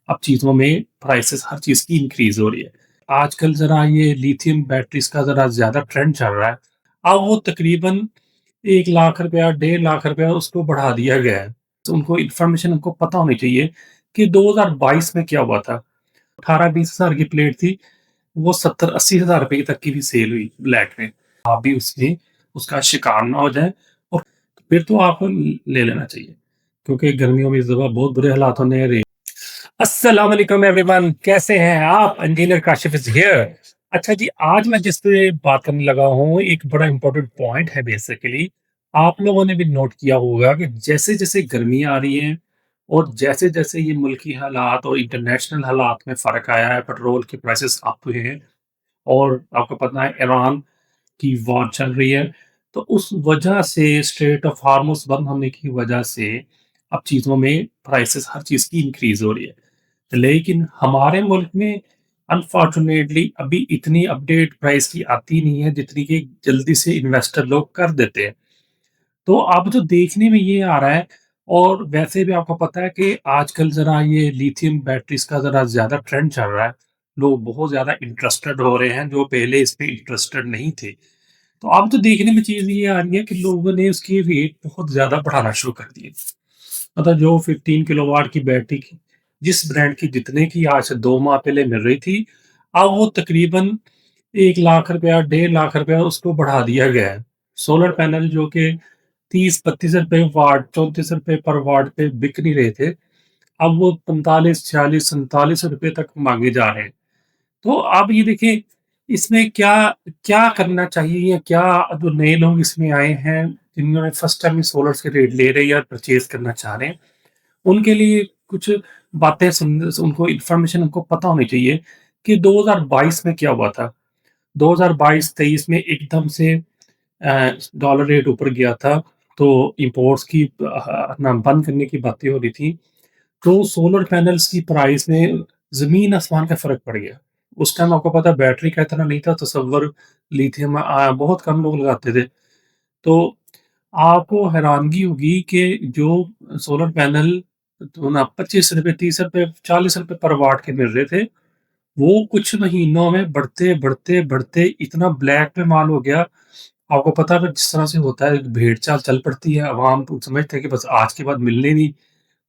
अब चीज़ों में प्राइसेस हर चीज़ की इंक्रीज़ हो रही है। आजकल ज़रा ये लिथियम बैटरीज़ का ज़रा ज़्यादा ट्रेंड चल रहा है। अब वो तकरीबन 1 लाख रुपया, डेढ़ लाख रुपया उसको बढ़ा दिया गया है। तो उनको इन्फॉर्मेशन उनको पता होनी चाहिए कि 2022 में क्या हुआ था। 18-20 हज़ार की प्लेट थी, वो 70-80 हज़ार रुपए तक की भी सेल हुई ब्लैक में। आप भी उसमें उसका शिकार ना हो जाएँ और फिर तो आपको ले लेना चाहिए, क्योंकि गर्मियों में इस दफ़ा बहुत बुरे हालात होने रहे। अस्सलाम वालेकुम एवरीवन, कैसे हैं आप? Engineer Kashif is here. अच्छा जी, आज मैं जिस पे बात करने लगा हूँ, एक बड़ा इम्पोर्टेंट पॉइंट है बेसिकली। आप लोगों ने भी नोट किया होगा कि जैसे-जैसे गर्मी आ रही है और जैसे-जैसे ये मुल्की हालात और इंटरनेशनल हालात में फ़र्क आया है, पेट्रोल के प्राइसेस अप हुए हैं और आपको पता है ईरान की वॉर चल रही है। तो उस वजह से स्ट्रेट ऑफ हार्मुज़ बंद होने की वजह से अब चीज़ों में प्राइसेस हर चीज़ की इंक्रीज़ हो रही है। लेकिन हमारे मुल्क में अनफॉर्चुनेटली अभी इतनी अपडेट प्राइस की आती नहीं है जितनी कि जल्दी से इन्वेस्टर लोग कर देते हैं। तो अब जो देखने में ये आ रहा है और वैसे भी आपको पता है कि आजकल ज़रा ये लिथियम बैटरीज़ का ज़रा ज़्यादा ट्रेंड चल रहा है। लोग बहुत ज़्यादा इंटरेस्टेड हो रहे हैं जो पहले इस पे इंटरेस्टेड नहीं थे। तो अब तो देखने में चीज़ ये आ रही है कि लोगों ने उसकी रेट बहुत ज़्यादा बढ़ाना शुरू कर दिए। मतलब जो 15 किलोवाट की बैटरी की जिस ब्रांड की जितने की आज से 2 माह पहले मिल रही थी, अब वो तकरीबन 1 लाख रुपया, डेढ़ लाख रुपया उसको बढ़ा दिया गया है। सोलर पैनल जो कि 30-32 रुपए वाट, 34 रुपए पर वाट पे बिक नहीं रहे थे, अब वो 45, 46, 47 रुपए तक माँगे जा रहे हैं। तो आप ये देखिए, इसमें क्या क्या करना चाहिए या क्या जो नए लोग इसमें आए हैं, जिन्होंने फर्स्ट टाइम सोलर्स के रेट ले रहे हैं या परचेज़ करना चाह रहे हैं, उनके लिए कुछ बातें उनको इन्फॉर्मेशन उनको पता होनी चाहिए कि 2022 में क्या हुआ था। 2022-23 में एकदम से डॉलर रेट ऊपर गया था, तो इम्पोर्ट्स की ना बंद करने की बातें हो रही थी। तो सोलर पैनल्स की प्राइस में ज़मीन आसमान का फ़र्क पड़ गया। उस टाइम आपको पता है बैटरी का इतना नहीं था तसव्वुर, लिथियम बहुत कम लोग लगाते थे। तो आपको हैरानगी होगी कि जो सोलर पैनल तो ना ₹25, ₹30, ₹40 पर वाट के मिल रहे थे, वो कुछ महीनों में बढ़ते, बढ़ते, बढ़ते इतना ब्लैक में माल हो गया। आपको पता है जिस तरह से होता है, भेड़-चाल चल पड़ती है, अवाम तो समझते हैं कि बस आज के बाद मिलने नहीं।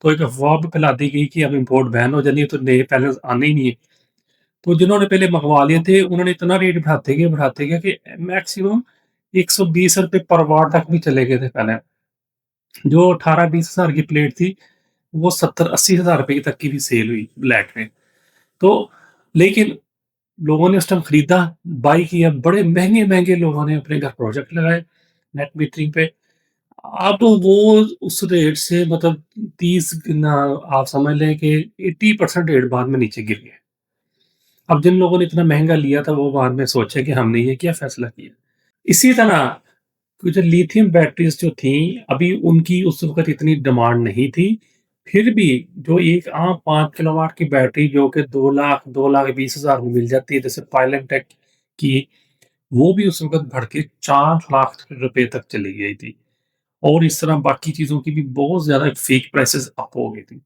तो एक अफ़वाह भी फैला दी गई कि अब इम्पोर्ट बैन हो जानी है, तो नए पैनल्स आने ही नहीं है। तो जिन्होंने पहले मँगवा लिए थे, उन्होंने इतना रेट बढ़ाते गए कि मैक्सिमम ₹120 पर वाट तक भी चले गए थे पैनल। जो 18-20 हज़ार की प्लेट थी, वो 70-80 हज़ार रुपए तक की भी सेल हुई ब्लैक में। तो लेकिन लोगों ने उस टाइम खरीदा, बाय किया, बड़े महँगे-महँगे लोगों ने अपने घर प्रोजेक्ट लगाए, नेट मीटरिंग पे। अब वो उस रेट से मतलब 30 ना आप समझ लें कि 80% रेट बाद में नीचे गिर गए। अब जिन लोगों ने इतना महँगा लिया था, वो बाद में सोचे कि हमने ये क्या फ़ैसला किया। इसी तरह कि जो लिथियम बैटरीज़ जो थीं, अभी उनकी उस वक़्त इतनी डिमांड नहीं थी। फिर भी जो एक आम 5 किलोवाट की बैटरी जो कि 2 लाख, 2,20,000 में मिल जाती है, जैसे पायलनटेक की, वो भी उस वक़्त बढ़ के 4 लाख रुपए तक चली गई थी। और इस तरह बाकी चीज़ों की भी बहुत ज़्यादा फेक प्राइसेज़ अप हो गई थी।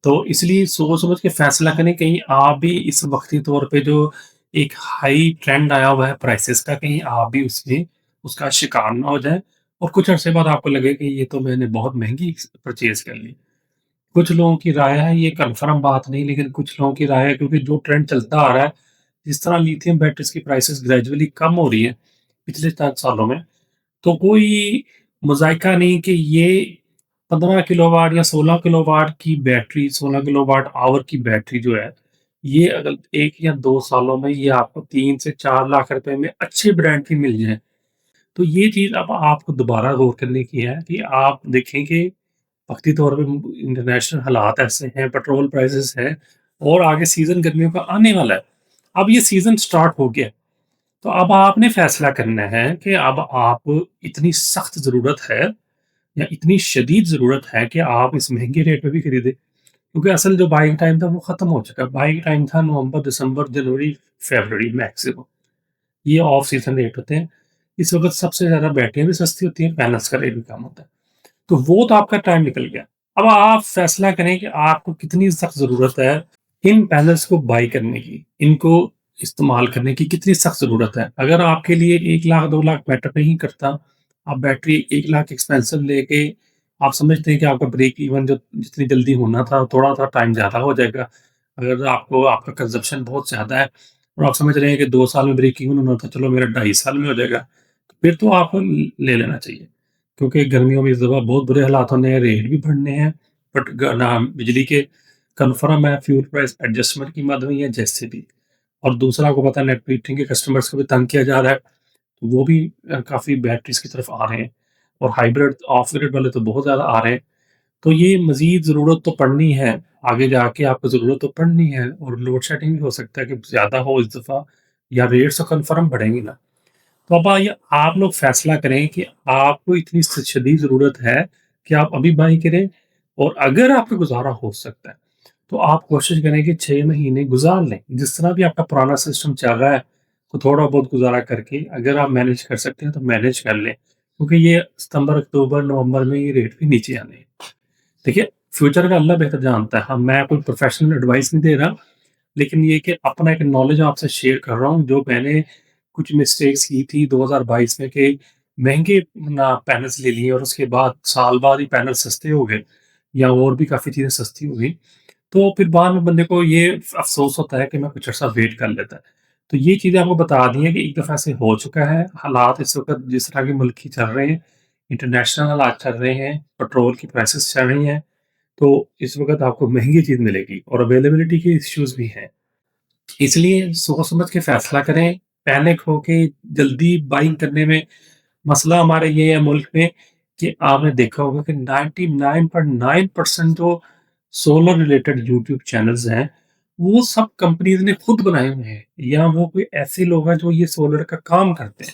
तो इसलिए सोच-समझ के फ़ैसला करें, कहीं आप भी इस वक़्ती तौर पे जो एक हाई ट्रेंड आया हुआ है प्राइसेज़ का, कहीं आप भी उसमें उसका शिकार ना हो जाएँ और कुछ अरसे बाद आपको लगे कि ये तो मैंने बहुत महँगी परचेज़ कर ली। कुछ लोगों की राय है, ये कन्फर्म बात नहीं, लेकिन कुछ लोगों की राय है क्योंकि जो ट्रेंड चलता आ रहा है, जिस तरह लिथियम बैटरीज़ की प्राइसेज़ ग्रेजुअली कम हो रही है पिछले 4 सालों में, तो कोई मज़ायका नहीं कि ये 15 किलोवाट या 16 किलोवाट की बैटरी, 16 किलोवाट ऑवर की बैटरी जो है, ये अगर 1 या 2 सालों में ये आपको 3 से 4 लाख रुपए में अच्छे ब्रांड की मिल जाए, तो ये चीज़ अब आपको दोबारा गौर करने की है कि आप देखें कि वक़्ती तौर पे इंटरनेशनल हालात ऐसे हैं, पेट्रोल प्राइसेज़ हैं और आगे सीज़न गर्मियों का आने वाला है। अब ये सीज़न स्टार्ट हो गया है। तो अब आपने फैसला करना है कि अब आप इतनी सख्त ज़रूरत है या इतनी शदीद ज़रूरत है कि आप इस महँगे रेट पे भी खरीदें। क्योंकि असल जो बाइंग टाइम था वो ख़त्म हो चुका है। बाइंग टाइम था नवंबर, दिसंबर, जनवरी, फ़रवरी मैक्सिमम। ये ऑफ सीज़न रेट होते हैं। इस वक़्त सबसे ज़्यादा बैटरियाँ भी सस्ती होती हैं, पैनल्स का रेट भी कम होता है। तो वो तो आपका टाइम निकल गया। अब आप फैसला करें कि आपको कितनी सख्त ज़रूरत है इन पैनल्स को बाय करने की, इनको इस्तेमाल करने की कितनी सख्त ज़रूरत है। अगर आपके लिए 1 लाख 2 लाख मैटर नहीं करता, आप बैटरी 1 लाख एक्सपेंसिव लेके आप समझते हैं कि आपका ब्रेक इवन जो जितनी जल्दी होना था, थोड़ा-सा टाइम ज़्यादा हो जाएगा। अगर आपको आपका कंज़म्पशन बहुत ज़्यादा है और आप समझ रहे हैं कि 2 साल में ब्रेक इवन होना था, चलो मेरा 2.5 साल में हो जाएगा, फिर तो आपको ले लेना चाहिए। क्योंकि गर्मियों में इस दफ़ा बहुत बुरे हालात होने हैं, रेट भी बढ़ने हैं, बट ना बिजली के कन्फर्म है, फ्यूल प्राइस एडजस्टमेंट की मद हुई है जैसे भी। और दूसरा आपको पता है नेट मीटरिंग के कस्टमर्स को भी तंग किया जा रहा है, तो वो भी काफ़ी बैटरीज़ की तरफ आ रहे हैं और हाइब्रिड ऑफ ग्रिड वाले तो बहुत ज़्यादा आ रहे हैं। तो ये मज़ीद ज़रूरत तो पड़नी है, आगे जाके आपको ज़रूरत तो पड़नी है और लोड शेडिंग भी हो सकता है कि ज़्यादा हो इस दफ़ा या रेट्स तो कन्फर्म बढ़ेंगी ना। तो अब आइए आप लोग फैसला करें कि आपको इतनी शदीद ज़रूरत है कि आप अभी बाई करें और अगर आपका गुज़ारा हो सकता है, तो आप कोशिश करें कि 6 महीने गुज़ार लें। जिस तरह भी आपका पुराना सिस्टम चल रहा है, तो थोड़ा बहुत गुज़ारा करके अगर आप मैनेज कर सकते हैं, तो मैनेज कर लें। क्योंकि ये सितंबर, अक्टूबर, नवंबर में ये रेट भी नीचे आने हैं। देखिए, फ्यूचर का अल्लाह बेहतर जानता है। मैं कोई प्रोफ़ेशनल एडवाइस नहीं दे रहा, लेकिन ये कि अपना एक नॉलेज आपसे शेयर कर रहा हूँ, जो मैंने कुछ मिस्टेक्स की थी 2022 में कि महँगे ना पैनल्स ले लिए और उसके बाद साल बाद ही पैनल सस्ते हो गए या और भी काफ़ी चीज़ें सस्ती हो गई। तो फिर बाद में बंदे को ये अफ़सोस होता है कि मैं कुछ अर्सा वेट कर लेता। तो ये चीज़ें आपको बता दी हैं कि एक दफ़ा ऐसे हो चुका है। हालात इस वक़्त जिस तरह के मुल्क की चल रहे हैं, इंटरनेशनल हालात चल रहे हैं, पेट्रोल की प्राइसेज़ चल रही हैं, तो इस वक़्त आपको महँगी चीज़ मिलेगी और अवेलेबिलिटी के इश्यूज़ भी हैं। इसलिए सोच समझ के फैसला करें, पैनिक होके जल्दी बाइंग करने में मसला हमारे ये है मुल्क में कि आपने देखा होगा कि 99.9% जो सोलर रिलेटेड यूट्यूब चैनल्स हैं, वो सब कंपनीज़ ने खुद बनाए हुए हैं या वो कोई ऐसे लोग हैं जो ये सोलर का काम करते हैं।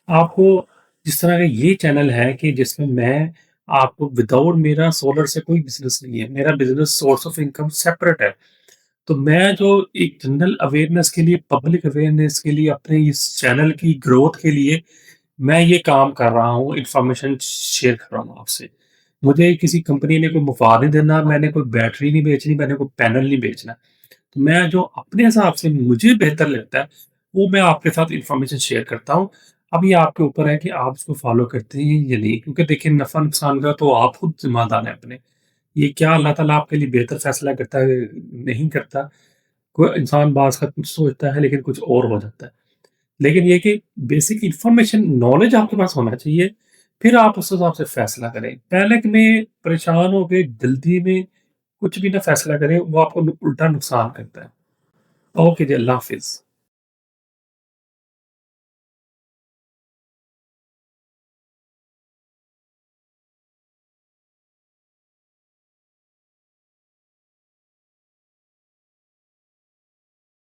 आपको जिस तरह का ये चैनल है कि जिसमें मैं आपको विदाउट मेरा सोलर से कोई बिज़नेस नहीं है, मेरा business source of income separate है। तो मैं जो एक जनरल अवेयरनेस के लिए, पब्लिक अवेयरनेस के लिए, अपने इस चैनल की ग्रोथ के लिए मैं ये काम कर रहा हूँ, इन्फॉर्मेशन शेयर कर रहा हूँ आपसे। मुझे किसी कंपनी ने कोई मुफ़ाद नहीं देना, मैंने कोई बैटरी नहीं बेचनी, मैंने कोई पैनल नहीं बेचना। तो मैं जो अपने हिसाब से मुझे बेहतर लगता है, वो मैं आपके साथ इन्फॉर्मेशन शेयर करता हूँ। अब ये आपके ऊपर है कि आप उसको फ़ॉलो करते हैं या नहीं, क्योंकि देखिए नफ़ा-नुकसान का तो आप खुद ज़िम्मेदार हैं अपने। ये क्या अल्लाह ताला आपके लिए बेहतर फ़ैसला करता है, नहीं करता। कोई इंसान बाज़ का कुछ सोचता है लेकिन कुछ और हो जाता है। लेकिन ये कि बेसिक इन्फॉर्मेशन नॉलेज आपके पास होना चाहिए, फिर आप उस हिसाब से फ़ैसला करें। पैनिक में, परेशान होके, जल्दी में कुछ भी ना फ़ैसला करें, वो आपको उल्टा नुकसान करता है। ओके जी, अल्लाह हाफ़िज़।